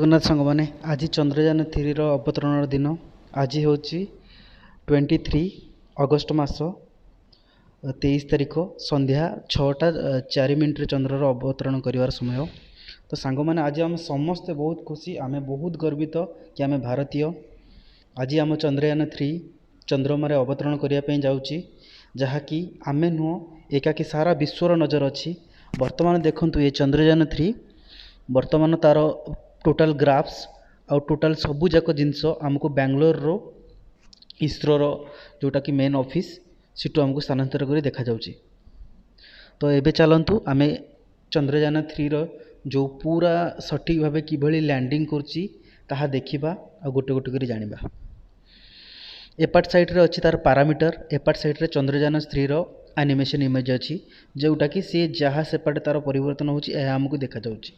ଜଗନ୍ନାଥ ସାଙ୍ଗମାନେ ଆଜି ଚନ୍ଦ୍ରଯାନ 3ର ଅବତରଣର ଦିନ। ଆଜି ହେଉଛି 23 ଅଗଷ୍ଟ ମାସ 23 ତାରିଖ ସନ୍ଧ୍ୟା 6ଟା 4 ମିନିଟ୍ରେ ଚନ୍ଦ୍ରର ଅବତରଣ କରିବାର ସମୟ। ତ ସାଙ୍ଗମାନେ ଆଜି ଆମେ ସମସ୍ତେ ବହୁତ ଖୁସି, ଆମେ ବହୁତ ଗର୍ବିତ କି ଆମେ ଭାରତୀୟ। ଆଜି ଆମ ଚନ୍ଦ୍ରଯାନ 3 ଚନ୍ଦ୍ରମାରେ ଅବତରଣ କରିବା ପାଇଁ ଯାଉଛି, ଯାହାକି ଆମେ ନୁହଁ ଏକାକି ସାରା ବିଶ୍ୱର ନଜର ଅଛି। ବର୍ତ୍ତମାନ ଦେଖନ୍ତୁ ଏ ଚନ୍ଦ୍ରଯାନ 3 ବର୍ତ୍ତମାନ ତାର टोटाल ग्राफ्स आउ टोटाल सबूक जिनस आमको बेंगलोर इसरोर जोटा कि मेन ऑफिस सीटू आमको स्थानांतर कर देखा जाउची। तो एबे चलतु आमे चंद्रयान 3 जो पूरा सटीक भाव किभली लैंडिंग करची ताहा देखिबा आ गोटे गोटे करी जानिबा। एपार्ट साइड रे अछि तार पैरामीटर, एपार्ट साइड रे चंद्रयान 3 रो एनिमेशन इमेज अछि जोटा कि से जहाँ सेपाटे तार परिवर्तन होची ए हमको देखा जाउची।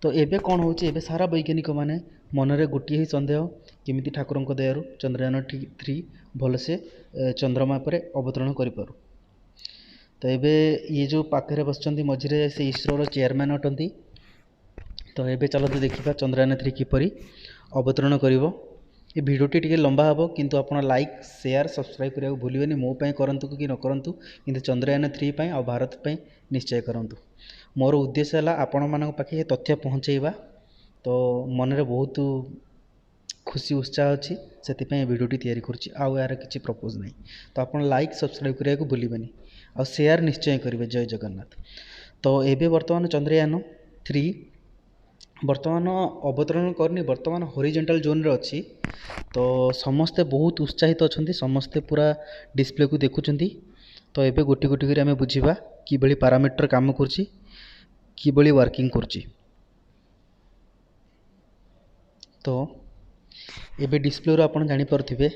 तो एबे कौन होची, एबे सारा वैज्ञानिक माने मनरे गोटे ही संदेह केमिति ठाकुरंक दयारु चंद्रयान 3 भलसे चंद्रमा पर अवतरण करिपारु। तो एबे ये जो पाखरे बसचंती मझिरे से इसरोर चेयरमैन अटंती। तो एबे चलते देखिबा चंद्रयान 3 किपरि अवतरण करिवो। ये भिडियोटी टिके लंबा हबो किंतु आपण लाइक शेयर सब्सक्राइब करिया भूलिबेनी। मो पई करंतु कि न करंतु किंतु चंद्रयान 3 पई आ भारत पई निश्चय करंतु। मोर उद्देश्य है आपण मान पाखे तथ्य पहुँचेबा। तो मनरे बहुत खुशी उत्साह अच्छी से भिडियोटी तैयारी करुच्ची। आउ यार किसी प्रपोज नहीं। तो आप लाइक सब्सक्राइब करिया को भूलिबेनी आ शेयर निश्चय करेंगे। जय जगन्नाथ। तो एबे वर्तमान चंद्रयान 3 वर्तमान अवतरण करनी, वर्तमान हॉरिजॉन्टल जोन रे अच्छी। तो समस्ते बहुत उत्साहित अच्छा, समस्ते पूरा डिस्प्ले को देखुंत। तो एबे गोटी गोटी करी आमे बुझिबा किबळी पैरामीटर काम करची, किबळी वर्किंग करची। तो एबे डिस्प्ले रो आपण जानि परथिबे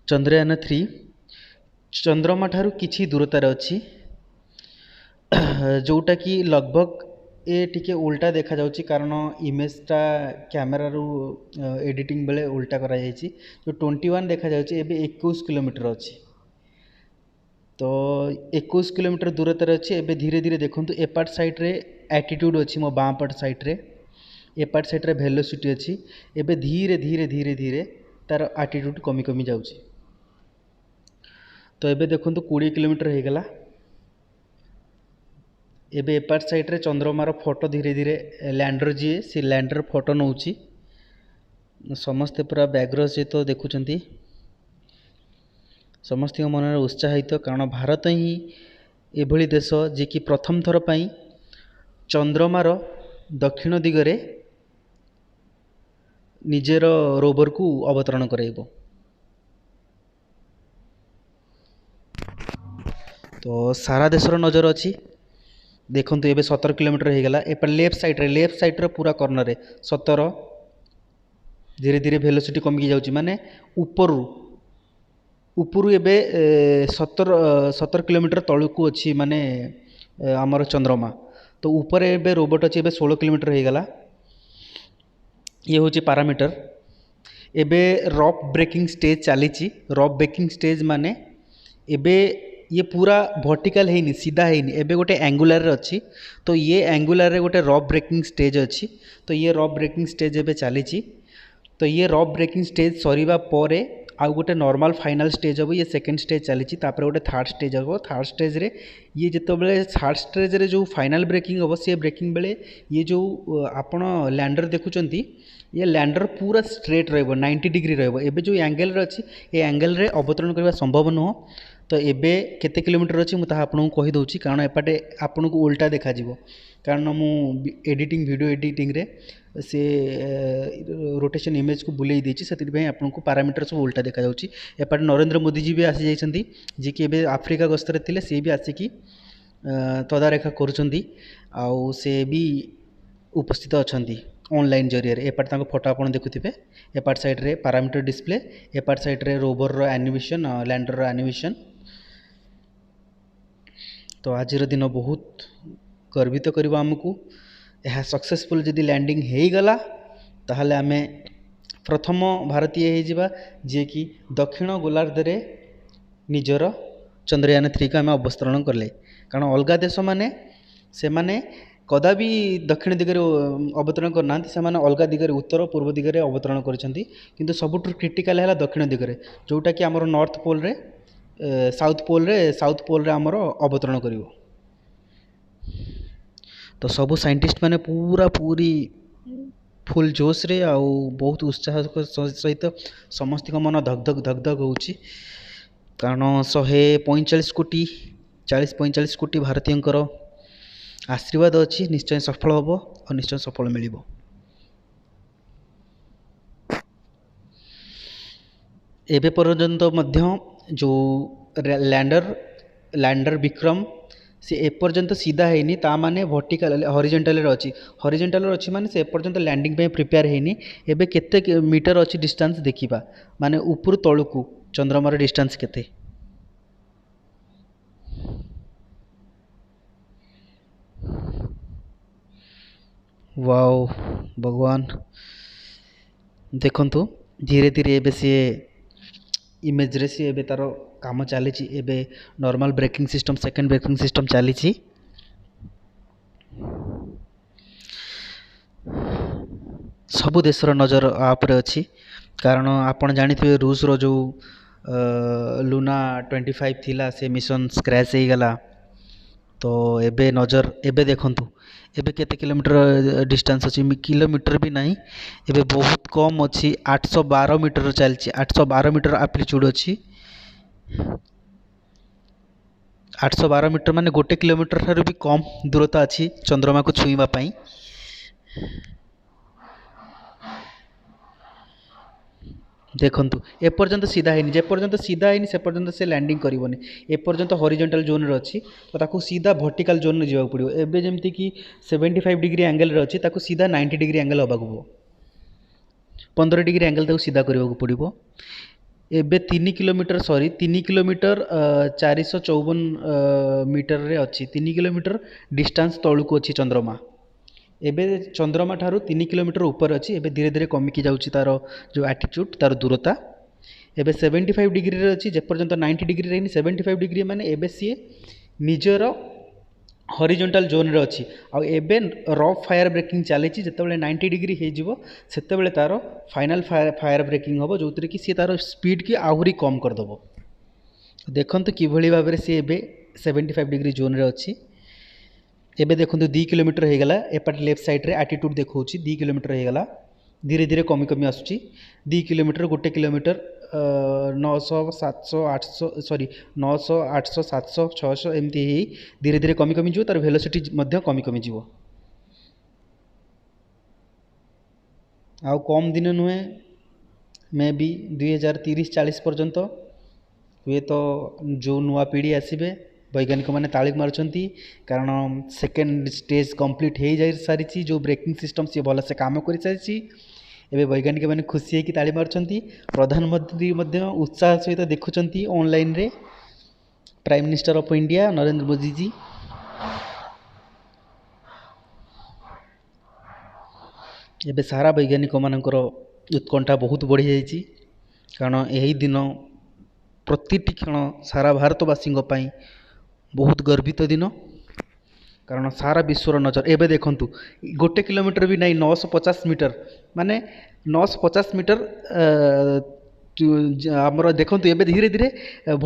चंद्रयान 3 चंद्रमा ठारू किछि दूरतार अछि, जोटा कि लगभग ए टिके उल्टा देखा जाउची कारण इमेजटा कैमेरा रू एडिटिंग बेले उल्टा करा जायछि। जो 21 देखा जाउची एबे 21 किलोमीटर अछि। तो 21 किलोमीटर दूरतार अच्छी। एबे धीरे धीरे देखंतु एपार्ट साइड रे एटीट्यूड अच्छी, मो बाँ पट साइड रे एपार्ट साइड रे वेलोसिटी अच्छी। एबे धीरे धीरे धीरे धीरे तार एटीट्यूड कमी कमी जाउची। तो एबे देखंतु 20 किलोमीटर हो गला। एबे एपार्ट साइड रे चंद्रमार फोटो धीरे धीरे लैंडर जी से लैंडर फोटो नउची। समस्ते पूरा बैग्र सहित देखुचंती, समस्त मन उत्साहित कारण भारत ही एभली देश जे कि प्रथम थर पाई चंद्रमार दक्षिण दिगरे निजेर रोवर को अवतरण कराइबो। तो सारा देशर नजर अच्छी। देखंतु एबे 17 किलोमीटर हो गला। एपर लेफ्ट साइड रे पूरा कॉर्नर रे 17 धीरे धीरे वेलोसिटी कमी जाउची, माने उपरू एबे 17 किलोमीटर तलू अच्छी माने आमर चंद्रमा। तो ऊपर एबे रोबोट अच्छी एबे 16 किलोमीटर हो गला। ये हूँ पैरामीटर। एबे रफ ब्रेकिंग स्टेज चली। रफ ब्रेकिंग स्टेज माने एबे ये पूरा वर्टिकल है नहीं, सीधा है नहीं, एबे गोटे एंगुलर अच्छी। तो ये एंगुलर रे गोटे रफ ब्रेकिंग स्टेज अच्छी। तो ये रफ ब्रेकिंग स्टेज एबे चली। तो ये रफ ब्रेकिंग स्टेज सरीबा परे आउ गोटे नॉर्मल फाइनल स्टेज हम। ये सेकेंड स्टेज चली, गोटे थर्ड स्टेज हम। थर्ड स्टेज रे ये जिते बड़े थर्ड स्टेज रे जो फाइनल ब्रेकिंग हम, से ब्रेकिंग बेले ये जो आपण लैंडर देखुंत, ये लैंडर पूरा स्ट्रेट रहिबो, 90 डिग्री रहिबो। एबे जो एंगल रे अछि ए एंगल रे अवतरण करबा संभव नुह। तो एबे केते किलोमीटर अछि मु ताहा आपन को कहि दउची, कारण एपाटे आपन को उल्टा देखा जिवो। कारण मु एडिटिंग वीडियो एडिटिंग रे से रोटेशन इमेज को बुले देछि, सेति भाई आपन को पैरामीटर सब उल्टा देखा जाउची। एपाटे नरेंद्र मोदी जी भी आसी जाइछंती, जे कि एबे अफ्रीका गस्तरे थिले, से भी आसी तदारेखा करुछंती आउ से भी उपस्थित अछंती ऑनलाइन जरिया रे। एपाट तांको फोटो आपण देखुथिबे। एपाट साइड रे पैरामीटर डिस्प्ले, एपाट साइड रे रोवर रो एनिमेशन, लैंडर रो एनिमेशन। तो आज दिन बहुत गर्वित करबा हमकु। यह सक्सेसफुल जदि लैंडिंग हो गला ताहले आमे प्रथम भारतीय हो जिबा जे कि दक्षिण गोलार्ध रे निजर चंद्रयान 3 का आम अवतरण कले। कारण अलगा देश माने से माने कदापि दक्षिण दिगरे अवतरण करना से अलग दिगरे उत्तर पूर्व दिगरे अवतरण करछंती किंतु सबुठ क्रिटिकल है दक्षिण दिगरे जोटा कि आमर नॉर्थ पोल रे साउथ पोल रे आमर अवतरण करिवो। तो सबू साइंटिस्ट माने पूरा पूरी फुल जोश रे आउ बहुत उत्साह सहित समस्त मन धक धक धक धक होउची कारण 145 कोटी 40-45 कोटी भारतीयंकर आशीर्वाद अच्छी निश्चय सफल हम और निश्चय सफल मिल। एबे पर्यंत मध्य जो लैंडर विक्रम से एपर्यंत सीधा है ता माने वर्टिकल हॉरिजॉन्टल अच्छी हॉरिजॉन्टल अच्छी माने से एपर्यंत लैंडिंग पे प्रिपेयर है एबे केते मीटर अच्छी डिस्टेंस देखिबा माने ऊपर तळकू चंद्रमार डिस्टेंस केते। वाओ भगवान देखंतु धीरे धीरे एबे सी इमेज रे सी एबे तार काम चली एबे normal braking system second braking system चली सबु देशर नजर आप रे अच्छी कारण आपण जानिथिबे रूस रो जो लूना 25 थिला से मिशन स्क्रैच हो गला। तो एबे नजर एबे देखंतु एबे केते किलोमीटर डिस्टेंस अच्छी किलोमीटर भी नहीं एबे बहुत कम अच्छी 812 मीटर चलची 812 मीटर एप्लीट्यूड अच्छी 812 मीटर माने गोटे किलोमीटर ठारू भी कम दूरता अच्छी चंद्रमा को छुईबा पई। देखंतु एपर्यंत सीधा है जेपर्यंत सीधा है से पर्यंत से लैंडिंग करबनी एपर्यंत हॉरिजॉन्टल जोन रे अच्छी तो ताको सीधा वर्टिकल जोन रे जावा पड़ियो। एबे जेमति कि 75 डिग्री एंगल रे अच्छी ताको सीधा 90 डिग्री एंगल होबा को 15 डिग्री एंगल ताको सीधा करबा को पड़ियो। एबे 3 किलोमीटर 3 किलोमीटर 454 मीटर रे अच्छी 3 किलोमीटर डिस्टेंस तळुको अच्छी चंद्रमा एबे चंद्रमा ठारू 3 किलोमीटर ऊपर अच्छी एबे धीरे धीरे कमिकी जाउची तार जो एटीट्यूड तार दूरता एबे 75 डिग्री रे अच्छी जेपर्यंत 90 डिग्री रे 75 डिग्री माने एबे सी निजर हॉरिजॉन्टल जोन रे अच्छी आ एबे रफ फायर ब्रेकिंग चली जितेबाला 90 डिग्री हो सेतेबेले तार फाइनल फायर ब्रेकिंग हम जो कि सी तार स्पीड की आहरी कम करदेव। देखंतु किभली भाव में सी एबे 75 डिग्री जोन रे अच्छी एबे देखंतु 2 किलोमीटर हो गला एपट लेफ्ट साइड रे एटीट्यूड देखौची 2 किलोमीटर हो गला धीरे धीरे कमी कमी आसुची 2 किलोमीटर गोटे किलोमीटर 900 700 800 सॉरी 900 800 700 600 एमती ही धीरे धीरे कमी कमी जो तार वेलोसिटी मध्य कमी कमी जीवो। आउ कम दिन नुहे मे बी 2030-40 पर्यंत हुए तो जो नुआ पीढ़ी आसबे वैज्ञानिक मैंने ताली मारुंट कारण सेकेंड स्टेज कंप्लीट हो जा सारी जो ब्रेकिंग सिस्टम सी भल से काम कर सारी एवं वैज्ञानिक मैंने खुशी होकर ताली मारुंट प्रधानमंत्री उत्साह सहित देखुंट ऑनलाइन रे prime minister of India Narendra Modi ji. एबे सारा वैज्ञानिक मानकर उत्कंठा बहुत बढ़ी जाइए कारण यही दिन प्रतिटी क्षण सारा भारतवासी बहुत गर्वित दिन कारण सारा विश्वर नजर एबे देखंतु गोटे किलोमीटर भी नहीं 950 मीटर माने 950 मीटर आमर देखंतु एबे धीरे धीरे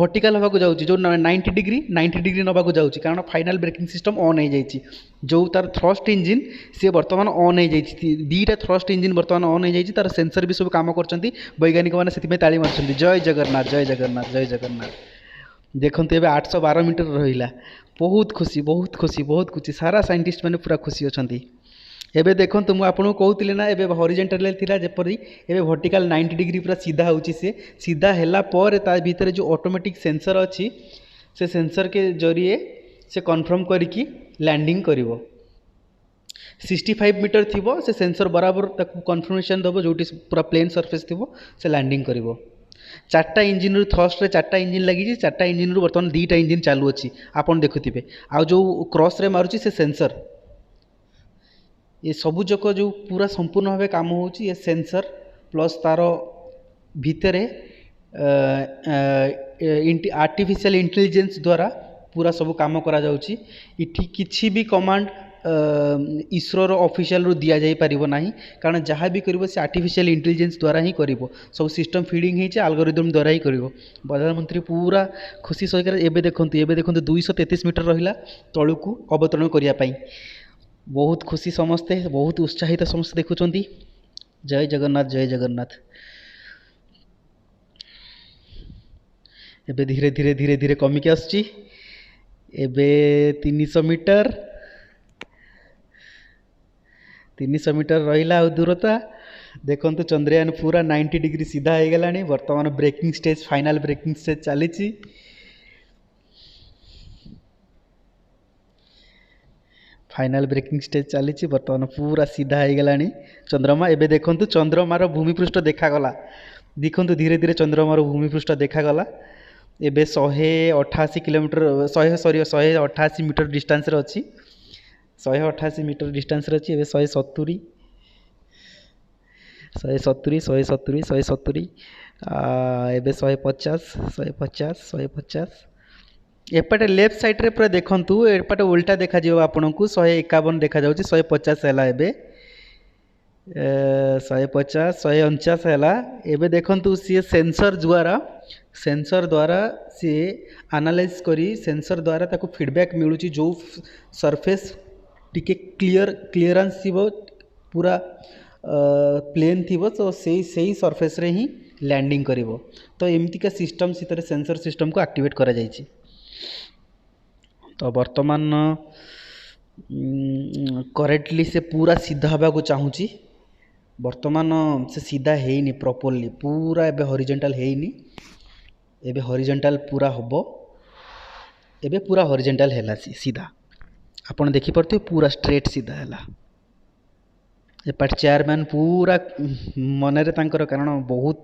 वर्टिकल होगा को जाउची जो 90 डिग्री नबा को जाउची कारण फाइनल ब्रेकिंग सिस्टम ऑन हो जाइए जो तार थ्रस्ट इंजिन सी बर्तमान ऑन हो जाइए दीटा थ्रस्ट इंजिन बर्तमान ऑन हो जाइए तार सेंसर भी सब काम करछंती वैज्ञानिक माने सेति में ताली मारछंती जय जगन्नाथ जय जगन्नाथ जय जगन्नाथ। देखते एबे 812 मीटर रहिला बहुत खुशी सारा साइंटिस्ट मैंने पूरा खुशी अच्छा। एबे देखंतु मु आपको कहूली ना एबे हॉरिजॉन्टल थिला जेपरी एबे वर्टिकल 90 डिग्री पूरा सीधा होची से सीधा हैला पर ता भीतर जो ऑटोमेटिक सेंसर अच्छी से सेंसर के जरिए से कन्फर्म करिकी लैंडिंग करिवो 65 मीटर थिबो से सेंसर बराबर ताकू कन्फर्मेशन दबो जोटी पूरा प्लेन सरफेस थिबो से लैंडिंग करिवो। 4टा इंजिन रु थ्रस्ट रे 4टा इंजिन लगी 4टा इंजिन रु बर्तमान 2टा इंजिन चालू अच्छी आपन देखुथिबे आ जो क्रॉस रे मारुची से सेंसर ये सबुजक जो पूरा संपूर्ण भाव काम होची ये सेंसर प्लस तार भितरे आर्टिफिशियल इंटेलिजेंस द्वारा पूरा सब काम करा जाउची इठी किछि भी कमांड ଇସ୍ରୋର ଅଫିସିଆଲରୁ ଦିଆଯାଇ ପାରିବ ନାହିଁ, କାରଣ ଯାହା ବି କରିବ ସେ ଆର୍ଟିଫିସିଆଲ ଇଣ୍ଟେଲିଜେନ୍ସ ଦ୍ୱାରା ହିଁ କରିବ। ସବୁ ସିଷ୍ଟମ୍ ଫିଡ଼ିଂ ହେଇଛି ଆଲଗୋରିଦମ୍ ଦ୍ୱାରା ହିଁ କରିବ। ପ୍ରଧାନମନ୍ତ୍ରୀ ପୁରା ଖୁସି ସହକାରେ ଏବେ ଦେଖନ୍ତୁ 233 ମିଟର ରହିଲା ତଳକୁ ଅବତରଣ କରିବା ପାଇଁ। ବହୁତ ଖୁସି ସମସ୍ତେ, ବହୁତ ଉତ୍ସାହିତ ସମସ୍ତେ ଦେଖୁଛନ୍ତି। ଜୟ ଜଗନ୍ନାଥ, ଜୟ ଜଗନ୍ନାଥ। ଏବେ ଧୀରେ ଧୀରେ ଧୀରେ ଧୀରେ କମିକି ଆସୁଛି। ଏବେ 300 ମିଟର, 300 ମିଟର ରହିଲା ଆଉ ଦୂରତା। ଦେଖନ୍ତୁ ଚନ୍ଦ୍ରୟାନ ପୁରା 90 ଡିଗ୍ରୀ ସିଧା ହେଇଗଲାଣି। ବର୍ତ୍ତମାନ breaking stage, final breaking stage ଚାଲିଛି। ଫାଇନାଲ ବ୍ରେକିଂ ଷ୍ଟେଜ୍ ଚାଲିଛି। ବର୍ତ୍ତମାନ ପୁରା ସିଧା ହେଇଗଲାଣି ଚନ୍ଦ୍ରମା। ଏବେ ଦେଖନ୍ତୁ ଚନ୍ଦ୍ରମାର ଭୂମିପୃଷ୍ଠ ଦେଖାଗଲା। ଦେଖନ୍ତୁ ଧୀରେ ଧୀରେ ଚନ୍ଦ୍ରମାର ଭୂମିପୃଷ୍ଠ ଦେଖାଗଲା। ଏବେ 188 କିଲୋମିଟର 188 ମିଟର ଡିଷ୍ଟାନ୍ସରେ ଅଛି। 188 ମିଟର ଡିଷ୍ଟାନ୍ସରେ ଅଛି। ଏବେ 170 ଏବେ 150 ଏପଟେ ଲେଫ୍ଟ ସାଇଡ଼୍ରେ ପୁରା ଦେଖନ୍ତୁ, ଏପଟେ ଉଲ୍ଟା ଦେଖାଯିବ ଆପଣଙ୍କୁ। 151 ଦେଖାଯାଉଛି। 150 ହେଲା। ଏବେ 150 149 ହେଲା। ଏବେ ଦେଖନ୍ତୁ ସିଏ ସେନ୍ସର ଦ୍ୱାରା ସିଏ ଆନାଲାଇଜ୍ କରି ସେନ୍ସର ଦ୍ୱାରା ତାକୁ ଫିଡ଼ବ୍ୟାକ୍ ମିଳୁଛି। ଯେଉଁ ସରଫେସ୍ ଟିକେ କ୍ଲିୟରାନ୍ସ ଥିବ, ପୁରା ପ୍ଲେନ୍ ଥିବ, ତ ସେଇ ସରଫେସ୍ରେ ହିଁ ଲ୍ୟାଣ୍ଡିଂ କରିବ। ତ ଏମିତିକା ସିଷ୍ଟମ୍ ସେଥିରେ ସେନ୍ସର ସିଷ୍ଟମ୍କୁ ଆକ୍ଟିଭେଟ୍ କରାଯାଇଛି। ତ ବର୍ତ୍ତମାନ କରେକ୍ଟଲି ସେ ପୁରା ସିଧା ହେବାକୁ ଚାହୁଁଛି। ବର୍ତ୍ତମାନ ସେ ସିଧା ହେଇନି ପ୍ରପରଲି, ପୁରା ଏବେ ହରିଜେଣ୍ଟାଲ ହେଇନି। ଏବେ ହରିଜେଣ୍ଟାଲ ପୁରା ହେବ। ଏବେ ପୁରା ହରିଜେଣ୍ଟାଲ ହେଲା ସିଧା। ଆପଣ ଦେଖିପାରୁଥିବେ ପୁରା ଷ୍ଟ୍ରେଟ୍ ସିଧା ହେଲା। ଏପଟେ ଚେୟାରମ୍ୟାନ୍ ପୁରା ମନରେ ତାଙ୍କର, କାରଣ ବହୁତ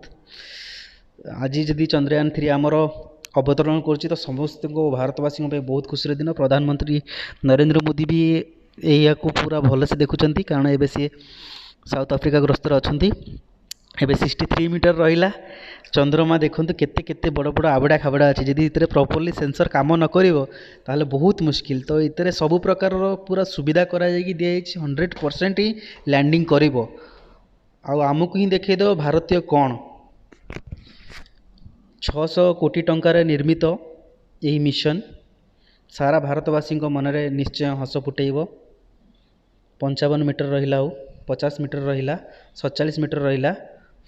ଆଜି ଯଦି ଚନ୍ଦ୍ରୟାନ 3 ଆମର ଅବତରଣ କରୁଛି ତ ସମସ୍ତଙ୍କୁ, ଭାରତବାସୀଙ୍କ ପାଇଁ ବହୁତ ଖୁସିର ଦିନ। ପ୍ରଧାନମନ୍ତ୍ରୀ ନରେନ୍ଦ୍ର ମୋଦି ବି ଏହାକୁ ପୁରା ଭଲସେ ଦେଖୁଛନ୍ତି, କାରଣ ଏବେ ସିଏ ସାଉଥ ଆଫ୍ରିକା ଗସ୍ତରେ ଅଛନ୍ତି। ଏବେ 63 ମିଟର ରହିଲା। ଚନ୍ଦ୍ରମା ଦେଖନ୍ତୁ କେତେ କେତେ ବଡ଼ ବଡ଼ ଆବଡ଼ା ଖାବଡ଼ା ଅଛି। ଯଦି ଏଥିରେ ପ୍ରପରଲି ସେନ୍ସର କାମ ନ କରିବ ତାହେଲେ ବହୁତ ମୁସ୍କିଲ। ତ ଏଥିରେ ସବୁ ପ୍ରକାରର ପୁରା ସୁବିଧା କରାଯାଇକି ଦିଆଯାଇଛି। 100% ହିଁ ଲ୍ୟାଣ୍ଡିଂ କରିବ ଆଉ ଆମକୁ ହିଁ ଦେଖାଇଦେବ ଭାରତୀୟ କ'ଣ। 600 କୋଟି ଟଙ୍କାରେ ନିର୍ମିତ ଏହି ମିଶନ ସାରା ଭାରତବାସୀଙ୍କ ମନରେ ନିଶ୍ଚୟ ହସ ଫୁଟେଇବ। 55 ମିଟର ରହିଲା, ଆଉ 50 ମିଟର ରହିଲା, 47 ମିଟର ରହିଲା,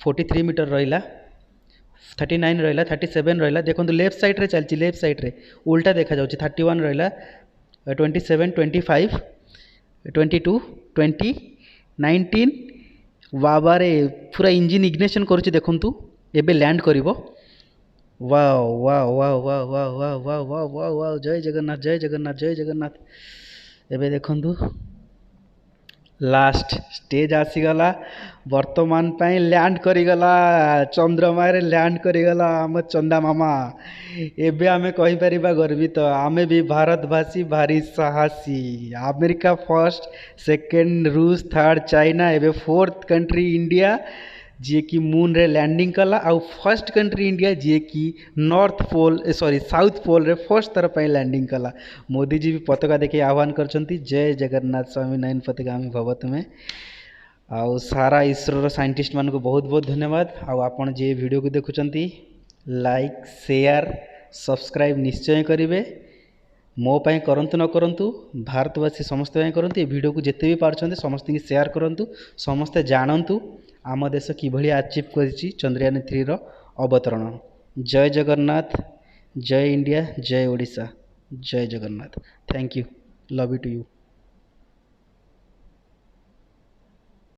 43 ମିଟର ରହିଲା, 39 ରହିଲା, 37 ରହିଲା। ଦେଖନ୍ତୁ ଲେଫ୍ଟ ସାଇଡ଼୍ରେ ଚାଲିଛି, ଲେଫ୍ଟ ସାଇଡ଼୍ରେ ଉଲ୍ଟା ଦେଖାଯାଉଛି। 31 ରହିଲା, 27, 25, 22, 20, 19। ବାବାରେ ପୁରା ଇଞ୍ଜିନ୍ ଇଗ୍ନିସନ୍ କରୁଛି ଦେଖନ୍ତୁ। ଏବେ ଲ୍ୟାଣ୍ଡ କରିବ। Wow wow wow wow wow wow wow wow wow wow ଜୟ ଜଗନ୍ନାଥ, ଜୟ ଜଗନ୍ନାଥ, ଜୟ ଜଗନ୍ନାଥ। ଏବେ ଦେଖନ୍ତୁ ଲାଷ୍ଟ ଷ୍ଟେଜ୍ ଆସିଗଲା। ବର୍ତ୍ତମାନ ପାଇଁ ଲ୍ୟାଣ୍ଡ କରିଗଲା, ଚନ୍ଦ୍ରମାରେ ଲ୍ୟାଣ୍ଡ କରିଗଲା ଆମ ଚନ୍ଦା ମାମା। ଏବେ ଆମେ କହିପାରିବା ଗର୍ବିତ, ଆମେ ବି ଭାରତବାସୀ ଭାରି ସାହସୀ। ଆମେରିକା ଫର୍ଷ୍ଟ, ସେକେଣ୍ଡ ରୁଷ, ଥାର୍ଡ଼ ଚାଇନା, ଏବେ ଫୋର୍ଥ କଣ୍ଟ୍ରି ଇଣ୍ଡିଆ, ଯିଏକି ମୁନ୍ରେ ଲ୍ୟାଣ୍ଡିଂ କଲା। ଆଉ ଫର୍ଷ୍ଟ କଣ୍ଟ୍ରି ଇଣ୍ଡିଆ ଯିଏକି ସାଉଥ ପୋଲ୍ରେ ଫର୍ଷ୍ଟ ଥର ପାଇଁ ଲ୍ୟାଣ୍ଡିଂ କଲା। ମୋଦିଜୀ ବି ପତାକା ଦେଖି ଆହ୍ୱାନ କରିଛନ୍ତି, ଜୟ ଜଗନ୍ନାଥ ସ୍ୱାମୀ ନୟନ ପତିଗାମୀ ଭବ ତୁମେ। ଆଉ ସାରା ଇସ୍ରୋର ସାଇଣ୍ଟିଷ୍ଟମାନଙ୍କୁ ବହୁତ ବହୁତ ଧନ୍ୟବାଦ। ଆଉ ଆପଣ ଯିଏ ଭିଡ଼ିଓକୁ ଦେଖୁଛନ୍ତି, ଲାଇକ୍, ସେୟାର, ସବସ୍କ୍ରାଇବ୍ ନିଶ୍ଚୟ କରିବେ। ମୋ ପାଇଁ କରନ୍ତୁ ନ କରନ୍ତୁ, ଭାରତବାସୀ ସମସ୍ତେ ପାଇଁ କରନ୍ତୁ। ଏ ଭିଡ଼ିଓକୁ ଯେତେ ବି ପାରୁଛନ୍ତି ସମସ୍ତଙ୍କୁ ସେୟାର କରନ୍ତୁ, ସମସ୍ତେ ଜାଣନ୍ତୁ ଆମ ଦେଶ କିଭଳି ଆଚିଭ୍ କରିଛି ଚନ୍ଦ୍ରୟାନ 3ର ଅବତରଣ। ଜୟ ଜଗନ୍ନାଥ, ଜୟ ଇଣ୍ଡିଆ, ଜୟ ଓଡ଼ିଶା, ଜୟ Jagannath. Thank you, love you too you.